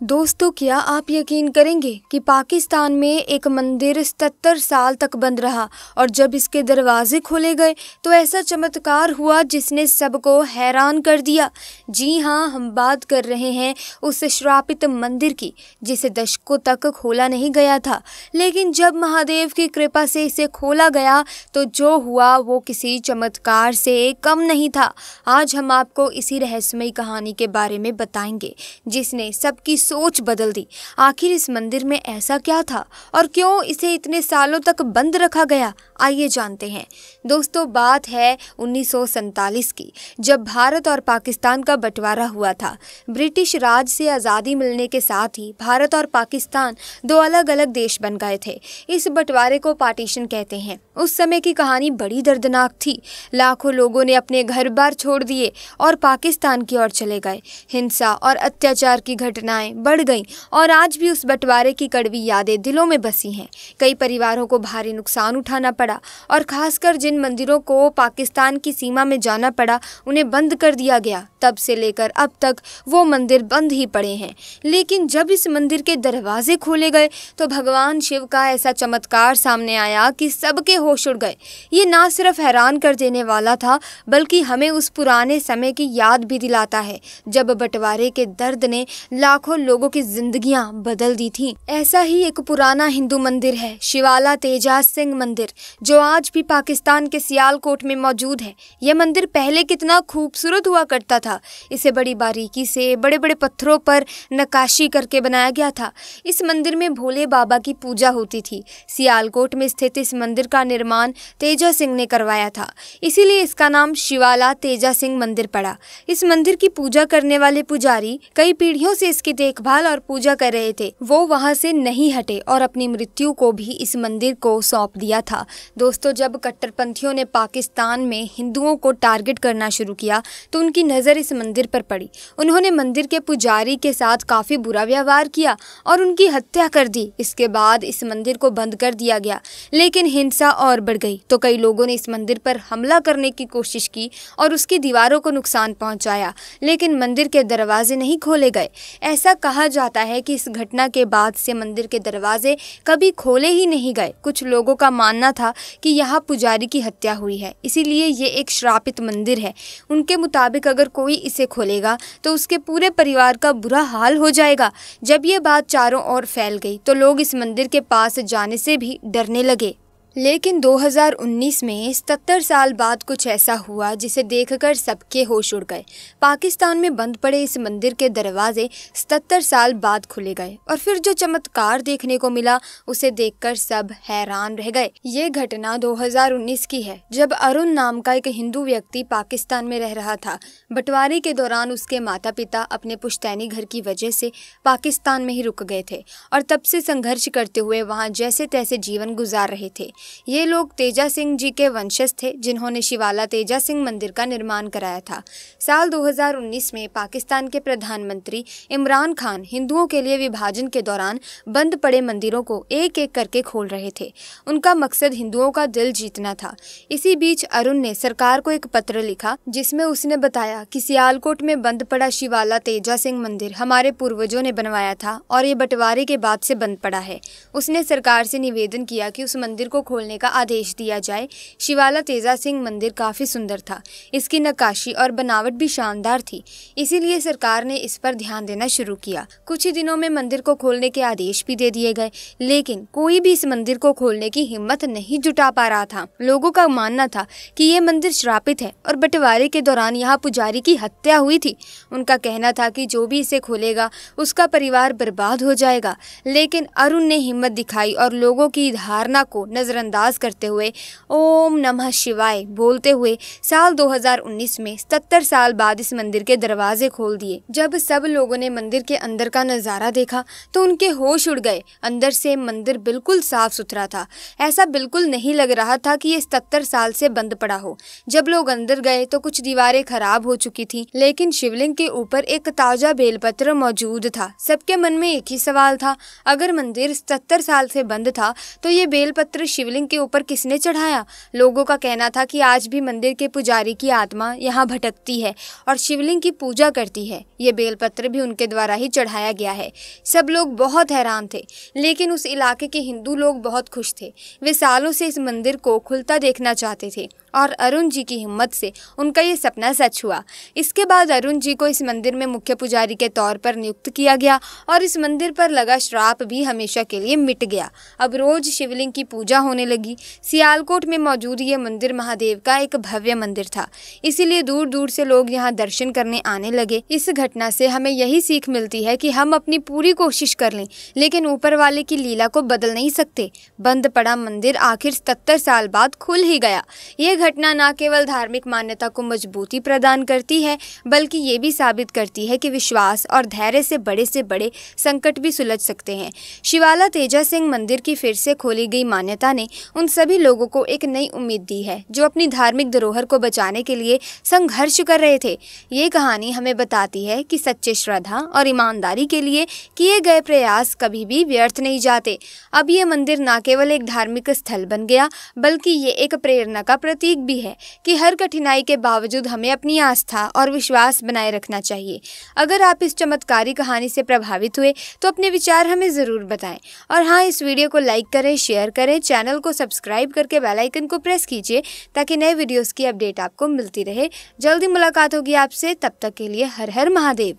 दोस्तों, क्या आप यकीन करेंगे कि पाकिस्तान में एक मंदिर 77 साल तक बंद रहा और जब इसके दरवाजे खोले गए तो ऐसा चमत्कार हुआ जिसने सबको हैरान कर दिया। जी हाँ, हम बात कर रहे हैं उस श्रापित मंदिर की जिसे दशकों तक खोला नहीं गया था, लेकिन जब महादेव की कृपा से इसे खोला गया तो जो हुआ वो किसी चमत्कार से कम नहीं था। आज हम आपको इसी रहस्यमयी कहानी के बारे में बताएंगे जिसने सबकी सोच बदल दी। आखिर इस मंदिर में ऐसा क्या था और क्यों इसे इतने सालों तक बंद रखा गया, आइए जानते हैं। दोस्तों, बात है 1947 की, जब भारत और पाकिस्तान का बंटवारा हुआ था। ब्रिटिश राज से आज़ादी मिलने के साथ ही भारत और पाकिस्तान दो अलग अलग देश बन गए थे। इस बंटवारे को पार्टीशन कहते हैं। उस समय की कहानी बड़ी दर्दनाक थी। लाखों लोगों ने अपने घर बार छोड़ दिए और पाकिस्तान की ओर चले गए। हिंसा और अत्याचार की घटनाएं बढ़ गईं और आज भी उस बंटवारे की कड़वी यादें दिलों में बसी हैं। कई परिवारों को भारी नुकसान उठाना पड़ा और खासकर जिन मंदिरों को पाकिस्तान की सीमा में जाना पड़ा उन्हें बंद कर दिया गया। तब से लेकर अब तक वो मंदिर बंद ही पड़े हैं। लेकिन जब इस मंदिर के दरवाजे खोले गए तो भगवान शिव का ऐसा चमत्कार सामने आया कि सबके होश उड़ गए। ये ना सिर्फ हैरान कर देने वाला था बल्कि हमें उस पुराने समय की याद भी दिलाता है जब बंटवारे के दर्द ने लाखों लोगों की जिंदगियां बदल दी थी। ऐसा ही एक पुराना हिंदू मंदिर है शिवाला तेजाज सिंह मंदिर, जो आज भी पाकिस्तान के सियालकोट में मौजूद है। यह मंदिर पहले कितना खूबसूरत हुआ करता था। इसे बड़ी बारीकी से बड़े बड़े पत्थरों पर नक्काशी करके बनाया गया था। इस मंदिर में भोले बाबा की पूजा होती थी। सियालकोट में स्थित इस मंदिर का निर्माण तेजा सिंह ने करवाया था, इसीलिए इसका नाम शिवाला तेजा सिंह मंदिर पड़ा। इस मंदिर की पूजा करने वाले पुजारी कई पीढ़ियों से इसकी देखभाल और पूजा कर रहे थे। वो वहां से नहीं हटे और अपनी मृत्यु को भी इस मंदिर को सौंप दिया था। दोस्तों, जब कट्टरपंथियों ने पाकिस्तान में हिंदुओं को टारगेट करना शुरू किया तो उनकी नज़र इस मंदिर पर पड़ी। उन्होंने मंदिर के पुजारी के साथ काफ़ी बुरा व्यवहार किया और उनकी हत्या कर दी। इसके बाद इस मंदिर को बंद कर दिया गया, लेकिन हिंसा और बढ़ गई तो कई लोगों ने इस मंदिर पर हमला करने की कोशिश की और उसकी दीवारों को नुकसान पहुंचाया, लेकिन मंदिर के दरवाजे नहीं खोले गए। ऐसा कहा जाता है कि इस घटना के बाद से मंदिर के दरवाजे कभी खोले ही नहीं गए। कुछ लोगों का मानना था कि यहाँ पुजारी की हत्या हुई है, इसीलिए ये एक श्रापित मंदिर है। उनके मुताबिक अगर कोई इसे खोलेगा तो उसके पूरे परिवार का बुरा हाल हो जाएगा। जब ये बात चारों ओर फैल गई तो लोग इस मंदिर के पास जाने से भी डरने लगे। लेकिन 2019 में 77 साल बाद कुछ ऐसा हुआ जिसे देखकर सबके होश उड़ गए। पाकिस्तान में बंद पड़े इस मंदिर के दरवाजे 77 साल बाद खुले गए और फिर जो चमत्कार देखने को मिला उसे देखकर सब हैरान रह गए। ये घटना 2019 की है, जब अरुण नाम का एक हिंदू व्यक्ति पाकिस्तान में रह रहा था। बंटवारे के दौरान उसके माता पिता अपने पुश्तैनी घर की वजह से पाकिस्तान में ही रुक गए थे और तब से संघर्ष करते हुए वहाँ जैसे तैसे जीवन गुजार रहे थे। ये लोग तेजा सिंह जी के वंशज थे जिन्होंने शिवाला तेजा सिंह मंदिर का निर्माण कराया था। साल 2019 में पाकिस्तान के प्रधानमंत्री इमरान खान हिंदुओं के लिए विभाजन के दौरान बंद पड़े मंदिरों को एक एक करके खोल रहे थे। उनका मकसद हिंदुओं का दिल जीतना था। इसी बीच अरुण ने सरकार को एक पत्र लिखा जिसमें उसने बताया कि सियालकोट में बंद पड़ा शिवाला तेजा सिंह मंदिर हमारे पूर्वजों ने बनवाया था और ये बंटवारे के बाद से बंद पड़ा है। उसने सरकार से निवेदन किया कि उस मंदिर को खोलने का आदेश दिया जाए। शिवाला तेजा सिंह मंदिर काफी सुंदर था, इसकी नक्काशी और बनावट भी शानदार थी, इसीलिए सरकार ने इस पर ध्यान देना शुरू किया। कुछ ही दिनों में मंदिर को खोलने के आदेश भी दे दिए गए, लेकिन कोई भी इस मंदिर को खोलने की हिम्मत नहीं जुटा पा रहा था। लोगों का मानना था कि ये मंदिर श्रापित है और बंटवारे के दौरान यहाँ पुजारी की हत्या हुई थी। उनका कहना था कि जो भी इसे खोलेगा उसका परिवार बर्बाद हो जाएगा, लेकिन अरुण ने हिम्मत दिखाई और लोगों की धारणा को नजरअंदाज करते हुए ओम नमः शिवाय बोलते हुए साल 2019 में 77 साल बाद इस मंदिर के दरवाजे खोल दिए। जब सब लोगों ने मंदिर के अंदर का नजारा देखा तो उनके होश उड़ गए। अंदर से मंदिर बिल्कुल साफ सुथरा था। ऐसा बिल्कुल नहीं लग रहा था कि ये 77 साल से बंद पड़ा हो। जब लोग अंदर गए तो कुछ दीवारें खराब हो चुकी थी, लेकिन शिवलिंग के ऊपर एक ताजा बेलपत्र मौजूद था। सबके मन में एक ही सवाल था, अगर मंदिर 77 साल से बंद था तो ये बेलपत्र शिवलिंग शिवलिंग के ऊपर किसने चढ़ाया? लोगों का कहना था कि आज भी मंदिर के पुजारी की आत्मा यहाँ भटकती है और शिवलिंग की पूजा करती है। ये बेलपत्र भी उनके द्वारा ही चढ़ाया गया है। सब लोग बहुत हैरान थे, लेकिन उस इलाके के हिंदू लोग बहुत खुश थे। वे सालों से इस मंदिर को खुलता देखना चाहते थे और अरुण जी की हिम्मत से उनका ये सपना सच हुआ। इसके बाद अरुण जी को इस मंदिर में मुख्य पुजारी के तौर पर नियुक्त किया गया और इस मंदिर पर लगा श्राप भी हमेशा के लिए मिट गया। अब रोज शिवलिंग की पूजा होने लगी। सियालकोट में मौजूद ये मंदिर महादेव का एक भव्य मंदिर था, इसीलिए दूर दूर से लोग यहाँ दर्शन करने आने लगे। इस घटना से हमें यही सीख मिलती है कि हम अपनी पूरी कोशिश कर लें, लेकिन ऊपर वाले की लीला को बदल नहीं सकते। बंद पड़ा मंदिर आखिर 77 साल बाद खुल ही गया। ये घटना न केवल धार्मिक मान्यता को मजबूती प्रदान करती है, बल्कि ये भी साबित करती है कि विश्वास और धैर्य से बड़े संकट भी सुलझ सकते हैं। शिवाला तेजा सिंह मंदिर की फिर से खोली गई मान्यता ने उन सभी लोगों को एक नई उम्मीद दी है जो अपनी धार्मिक धरोहर को बचाने के लिए संघर्ष कर रहे थे। ये कहानी हमें बताती है कि सच्चे श्रद्धा और ईमानदारी के लिए किए गए प्रयास कभी भी व्यर्थ नहीं जाते। अब ये मंदिर न केवल एक धार्मिक स्थल बन गया, बल्कि ये एक प्रेरणा का प्रतीक भी है कि हर कठिनाई के बावजूद हमें अपनी आस्था और विश्वास बनाए रखना चाहिए। अगर आप इस चमत्कारी कहानी से प्रभावित हुए तो अपने विचार हमें ज़रूर बताएं। और हाँ, इस वीडियो को लाइक करें, शेयर करें, चैनल को सब्सक्राइब करके बेल आइकन को प्रेस कीजिए ताकि नए वीडियोस की अपडेट आपको मिलती रहे। जल्दी मुलाकात होगी आपसे, तब तक के लिए हर हर महादेव।